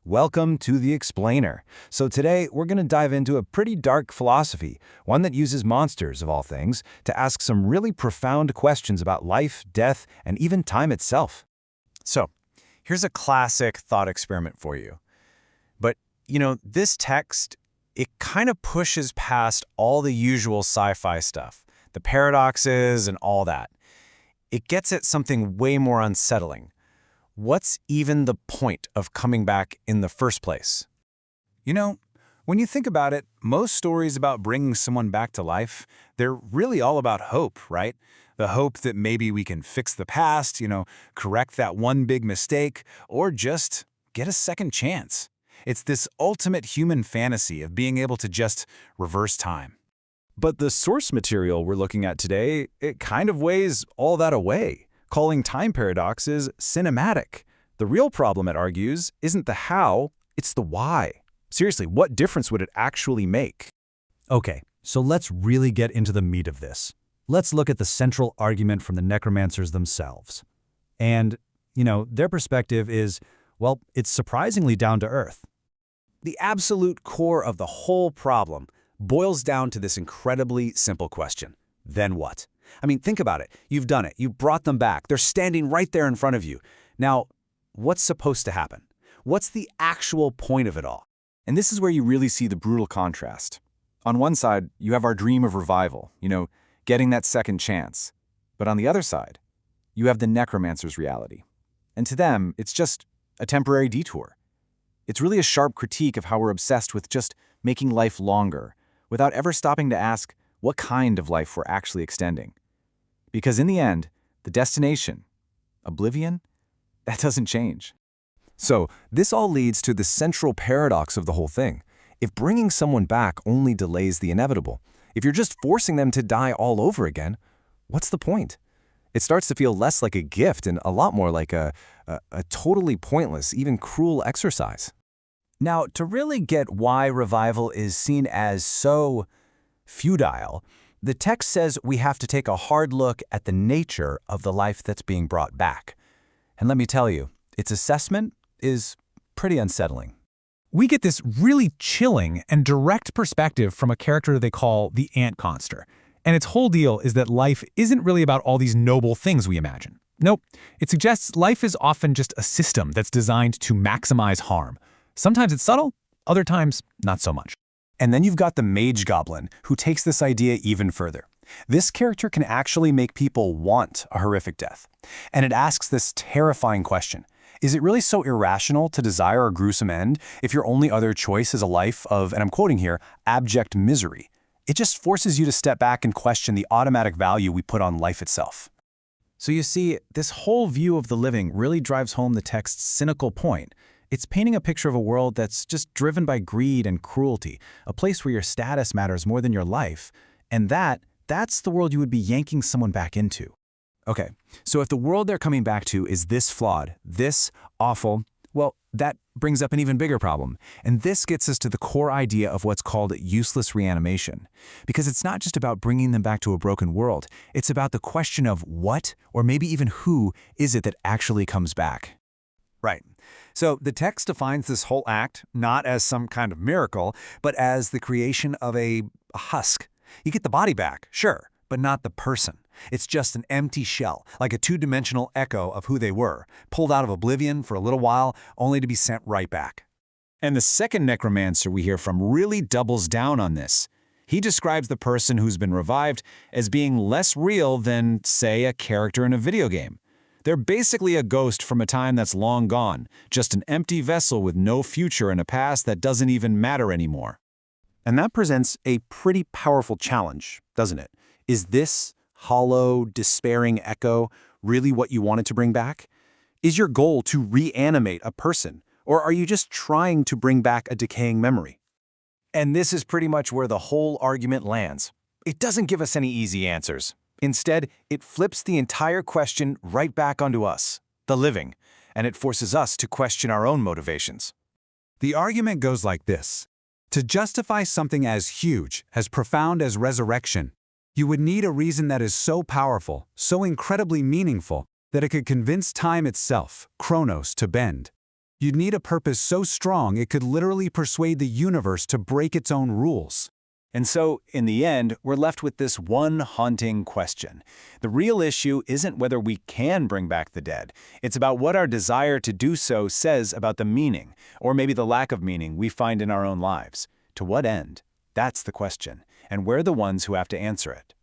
Welcome to The Explainer. So today, we're going to dive into a pretty dark philosophy, one that uses monsters, of all things, to ask some really profound questions about life, death, and even time itself. So, here's a classic thought experiment for you. But, this text, it kind of pushes past all the usual sci-fi stuff, the paradoxes and all that. It gets at something way more unsettling. What's even the point of coming back in the first place? When you think about it, most stories about bringing someone back to life, they're really all about hope, right? The hope that maybe we can fix the past, correct that one big mistake, or just get a second chance. It's this ultimate human fantasy of being able to just reverse time. But the source material we're looking at today, it kind of weighs all that away, calling time paradoxes cinematic. The real problem, it argues, isn't the how, it's the why. Seriously, what difference would it actually make? Okay, so let's really get into the meat of this. Let's look at the central argument from the necromancers themselves. And, their perspective is, well, it's surprisingly down to earth. The absolute core of the whole problem boils down to this incredibly simple question. Then what? Think about it. You've done it. You brought them back. They're standing right there in front of you. Now, what's supposed to happen? What's the actual point of it all? And this is where you really see the brutal contrast. On one side, you have our dream of revival, getting that second chance. But on the other side, you have the necromancer's reality. And to them, it's just a temporary detour. It's really a sharp critique of how we're obsessed with just making life longer, without ever stopping to ask what kind of life we're actually extending. Because in the end, the destination, oblivion, that doesn't change. So, this all leads to the central paradox of the whole thing. If bringing someone back only delays the inevitable, if you're just forcing them to die all over again, what's the point? It starts to feel less like a gift and a lot more like a totally pointless, even cruel exercise. Now, to really get why revival is seen as so futile, the text says we have to take a hard look at the nature of the life that's being brought back. And let me tell you, its assessment is pretty unsettling. We get this really chilling and direct perspective from a character they call the Ant Conster. And its whole deal is that life isn't really about all these noble things we imagine. Nope, it suggests life is often just a system that's designed to maximize harm. Sometimes it's subtle, other times not so much. And then you've got the Mage Goblin, who takes this idea even further. This character can actually make people want a horrific death. And it asks this terrifying question. Is it really so irrational to desire a gruesome end if your only other choice is a life of, and I'm quoting here, abject misery? It just forces you to step back and question the automatic value we put on life itself. So you see, this whole view of the living really drives home the text's cynical point. It's painting a picture of a world that's just driven by greed and cruelty, a place where your status matters more than your life, and that's the world you would be yanking someone back into. Okay, so if the world they're coming back to is this flawed, this awful, well, that brings up an even bigger problem. And this gets us to the core idea of what's called useless reanimation. Because it's not just about bringing them back to a broken world, it's about the question of what, or maybe even who, is it that actually comes back. Right. So the text defines this whole act not as some kind of miracle, but as the creation of a husk. You get the body back, sure, but not the person. It's just an empty shell, like a two-dimensional echo of who they were, pulled out of oblivion for a little while, only to be sent right back. And the second necromancer we hear from really doubles down on this. He describes the person who's been revived as being less real than, say, a character in a video game. They're basically a ghost from a time that's long gone, just an empty vessel with no future and a past that doesn't even matter anymore. And that presents a pretty powerful challenge, doesn't it? Is this hollow, despairing echo really what you wanted to bring back? Is your goal to reanimate a person, or are you just trying to bring back a decaying memory? And this is pretty much where the whole argument lands. It doesn't give us any easy answers. Instead, it flips the entire question right back onto us, the living, and it forces us to question our own motivations. The argument goes like this. To justify something as huge, as profound as resurrection, you would need a reason that is so powerful, so incredibly meaningful, that it could convince time itself, Chronos, to bend. You'd need a purpose so strong it could literally persuade the universe to break its own rules. And so, in the end, we're left with this one haunting question. The real issue isn't whether we can bring back the dead. It's about what our desire to do so says about the meaning, or maybe the lack of meaning, we find in our own lives. To what end? That's the question, and we're the ones who have to answer it.